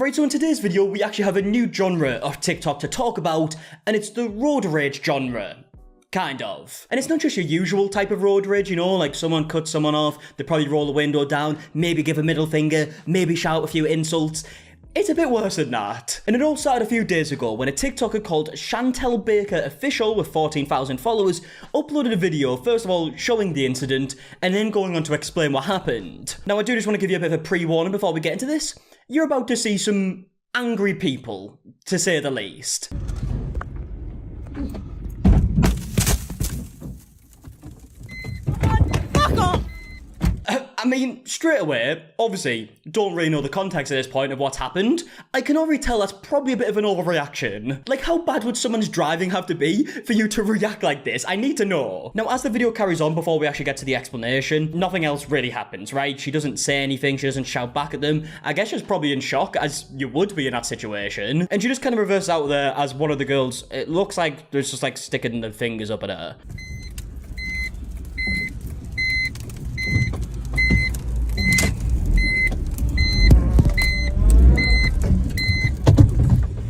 Right, so in today's video, we actually have a new genre of TikTok to talk about, and it's the road rage genre. Kind of. And it's not just your usual type of road rage, you know, like someone cuts someone off, they probably roll the window down, maybe give a middle finger, maybe shout a few insults. It's a bit worse than that. And it all started a few days ago when a TikToker called chantellebakerofficial with 14,000 followers uploaded a video, first of all showing the incident, and then going on to explain what happened. Now I do just want to give you a bit of a pre-warning before we get into this. You're about to see some angry people, to say the least. Fuck off! I mean, straight away, obviously, don't really know the context at this point of what's happened. I can already tell that's probably a bit of an overreaction. Like, how bad would someone's driving have to be for you to react like this? I need to know. Now, as the video carries on, before we actually get to the explanation, nothing else really happens, right? She doesn't say anything, she doesn't shout back at them. I guess she's probably in shock, as you would be in that situation. And she just kind of reverses out there as one of the girls, it looks like there's just like sticking their fingers up at her.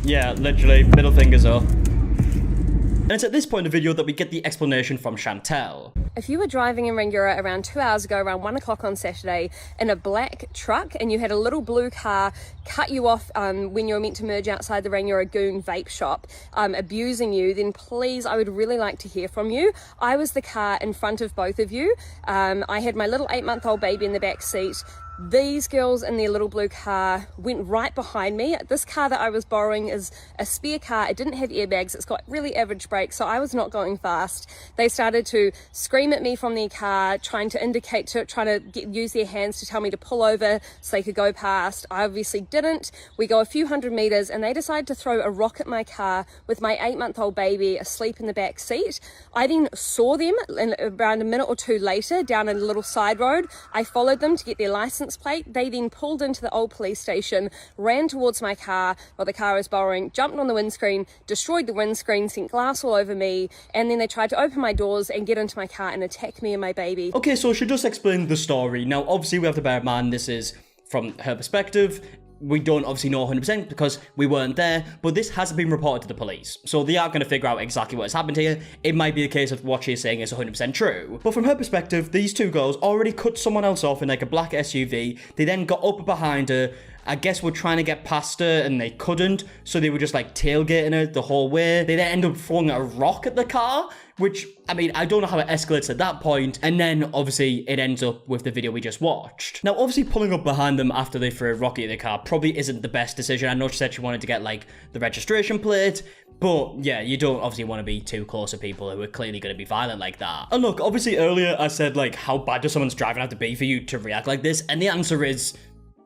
Yeah, literally, middle fingers up. And it's at this point in the video that we get the explanation from Chantel. If you were driving in Rangiora around 2 hours ago, around 1 o'clock on Saturday, in a black truck, and you had a little blue car cut you off when you were meant to merge outside the Rangiora Goon vape shop, abusing you, then please, I would really like to hear from you. I was the car in front of both of you. I had my little 8-month-old baby in the back seat. These girls in their little blue car went right behind me. This car that I was borrowing is a spare car. It didn't have airbags. It's got really average brakes, so I was not going fast. They started to scream at me from their car, trying to use their hands to tell me to pull over so they could go past. I obviously didn't. We go a few hundred meters and they decided to throw a rock at my car with my 8-month-old baby asleep in the back seat. I then saw them around a minute or two later down a little side road. I followed them to get their license plate. They then pulled into the old police station, ran towards my car, well, the car I was borrowing, jumped on the windscreen, destroyed the windscreen, sent glass all over me, and then they tried to open my doors and get into my car and attack me and my baby. Okay, so she just explained the story. Now, obviously, we have to bear in mind this is from her perspective. We don't obviously know 100% because we weren't there, but this hasn't been reported to the police. So they are going to figure out exactly what has happened here. It might be a case of what she's saying is 100% true. But from her perspective, these two girls already cut someone else off in like a black SUV. They then got up behind her. I guess we're trying to get past her and they couldn't. So they were just like tailgating her the whole way. They then end up throwing a rock at the car, which, I mean, I don't know how it escalates at that point. And then obviously it ends up with the video we just watched. Now, obviously pulling up behind them after they threw a rock at the car probably isn't the best decision. I know she said she wanted to get like the registration plate, but yeah, you don't obviously want to be too close to people who are clearly going to be violent like that. And look, obviously earlier I said like, how bad does someone's driving have to be for you to react like this? And the answer is,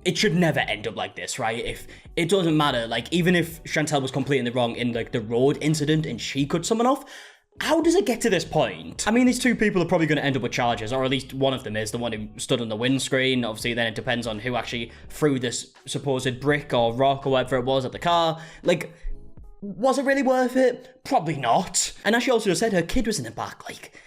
it should never end up like this, right? If it doesn't matter, like even if Chantel was completely in the wrong in like the road incident and she cut someone off, how does it get to this point? I mean, these two people are probably going to end up with charges, or at least one of them is the one who stood on the windscreen. Obviously, then it depends on who actually threw this supposed brick or rock or whatever it was at the car. Like, was it really worth it? Probably not. And as she also just said, her kid was in the back. Like,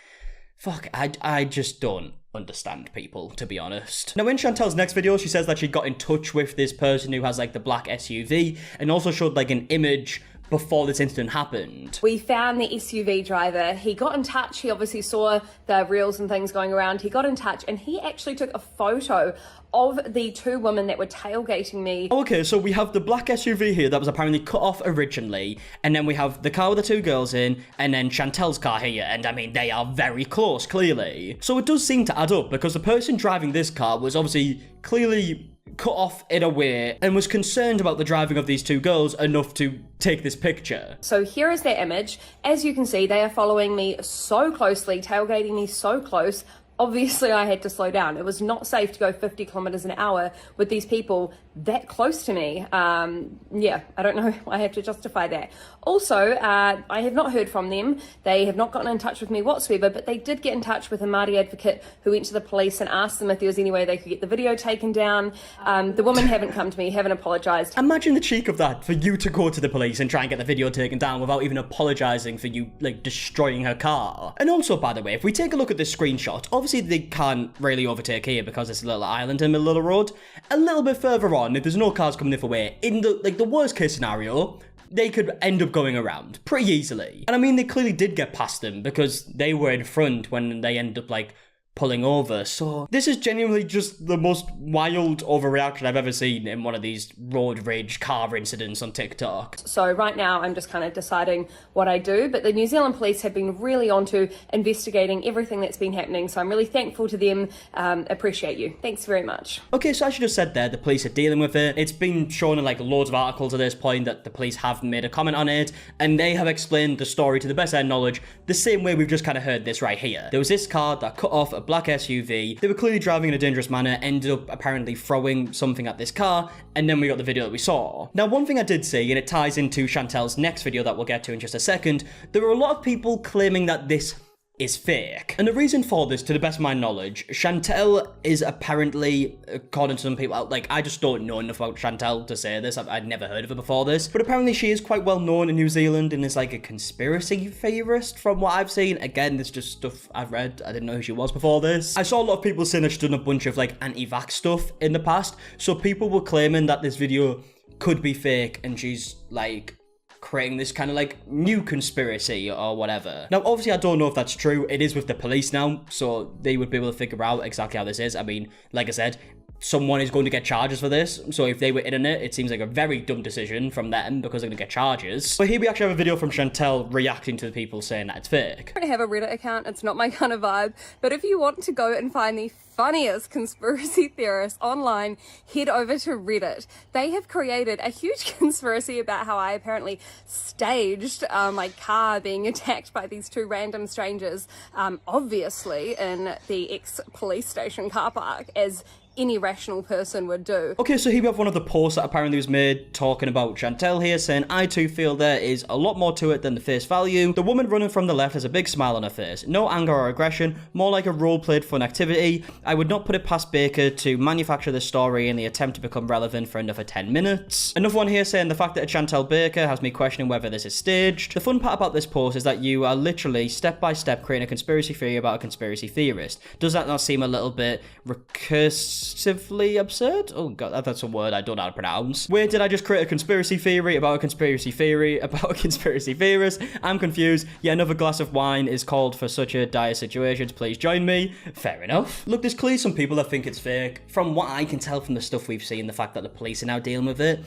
fuck, I just don't understand people, to be honest. Now, in Chantel's next video, she says that she got in touch with this person who has like the black SUV and also showed like an image before this incident happened. We found the SUV driver. He got in touch. He obviously saw the reels and things going around. He got in touch and he actually took a photo of the two women that were tailgating me. Okay, so we have the black SUV here that was apparently cut off originally, and then we have the car with the two girls in, and then Chantel's car here, and I mean, they are very close, clearly. So it does seem to add up, because the person driving this car was obviously clearly cut off in a way and was concerned about the driving of these two girls enough to take this picture. So here is their image. As you can see, they are following me so closely, tailgating me so close. Obviously, I had to slow down. It was not safe to go 50 kilometers an hour with these people that close to me. Yeah, I don't know. I have to justify that. Also, I have not heard from them. They have not gotten in touch with me whatsoever, but they did get in touch with a MARKIE advocate who went to the police and asked them if there was any way they could get the video taken down. The women haven't come to me, haven't apologized. Imagine the cheek of that, for you to go to the police and try and get the video taken down without even apologizing for you, like, destroying her car. And also, by the way, if we take a look at this screenshot, obviously they can't really overtake here because it's a little island in the middle of the road. A little bit further on, on, if there's no cars coming the other way, in the worst case scenario, they could end up going around pretty easily. And I mean, they clearly did get past them because they were in front when they ended up like pulling over. So this is genuinely just the most wild overreaction I've ever seen in one of these road rage car incidents on TikTok. So right now I'm just kind of deciding what I do, but the New Zealand police have been really onto investigating everything that's been happening, so I'm really thankful to them. Appreciate you. Thanks very much. Okay, so as you just said there, the police are dealing with it. It's been shown in like loads of articles at this point that the police have made a comment on it, and they have explained the story to the best of their knowledge the same way we've just kind of heard this right here. There was this car that cut off a black SUV. They were clearly driving in a dangerous manner, ended up apparently throwing something at this car, and then we got the video that we saw. Now, one thing I did see, and it ties into Chantelle's next video that we'll get to in just a second, there were a lot of people claiming that this is fake. And the reason for this, to the best of my knowledge, Chantelle is apparently, according to some people, like, I just don't know enough about Chantelle to say this. I'd never heard of her before this, but apparently she is quite well known in New Zealand and is like a conspiracy theorist from what I've seen. Again, this is just stuff I've read. I didn't know who she was before this. I saw a lot of people saying that she's done a bunch of like anti-vax stuff in the past, so people were claiming that this video could be fake and she's like creating this kind of like new conspiracy or whatever. Now, obviously, I don't know if that's true. It is with the police now, so they would be able to figure out exactly how this is. I mean, like I said, someone is going to get charges for this, so if they were in it, it seems like a very dumb decision from them because they're going to get charges. But here we actually have a video from Chantelle reacting to the people saying that it's fake. I don't have a Reddit account, it's not my kind of vibe, but if you want to go and find the funniest conspiracy theorists online, head over to Reddit. They have created a huge conspiracy about how I apparently staged my car being attacked by these two random strangers, obviously in the ex-police station car park, as any rational person would do. Okay, so here we have one of the posts that apparently was made talking about Chantelle here, saying, I too feel there is a lot more to it than the face value. The woman running from the left has a big smile on her face. No anger or aggression, more like a role-played fun activity. I would not put it past Baker to manufacture this story in the attempt to become relevant for another 10 minutes. Another one here saying, the fact that a Chantelle Baker has me questioning whether this is staged. The fun part about this post is that you are literally step-by-step creating a conspiracy theory about a conspiracy theorist. Does that not seem a little bit recursively absurd? Oh god, that's a word I don't know how to pronounce. Where did I just create a conspiracy theory about a conspiracy theory about a conspiracy theorist? I'm confused. Yeah, another glass of wine is called for such a dire situation. Please join me. Fair enough. Look, there's clearly some people that think it's fake. From what I can tell from the stuff we've seen, the fact that the police are now dealing with it,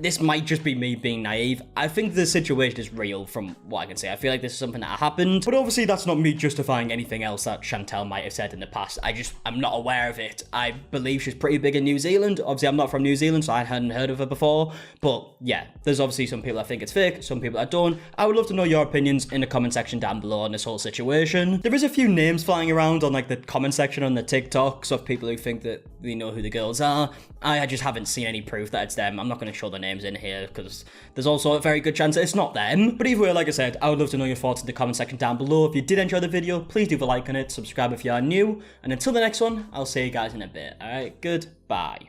this might just be me being naive. I think the situation is real from what I can say. I feel like this is something that happened, but obviously that's not me justifying anything else that Chantelle might have said in the past. I'm not aware of it. I believe she's pretty big in New Zealand. Obviously, I'm not from New Zealand, so I hadn't heard of her before, but yeah, there's obviously some people that think it's fake, some people that don't. I would love to know your opinions in the comment section down below on this whole situation. There is a few names flying around on like the comment section on the TikToks of people who think that they know who the girls are. I just haven't seen any proof that it's them. I'm not going to show the names in here because there's also a very good chance that it's not them. But either way, like I said, I would love to know your thoughts in the comment section down below. If you did enjoy the video, please leave a like on it, subscribe if you are new, and until the next one, I'll see you guys in a bit. Alright, goodbye.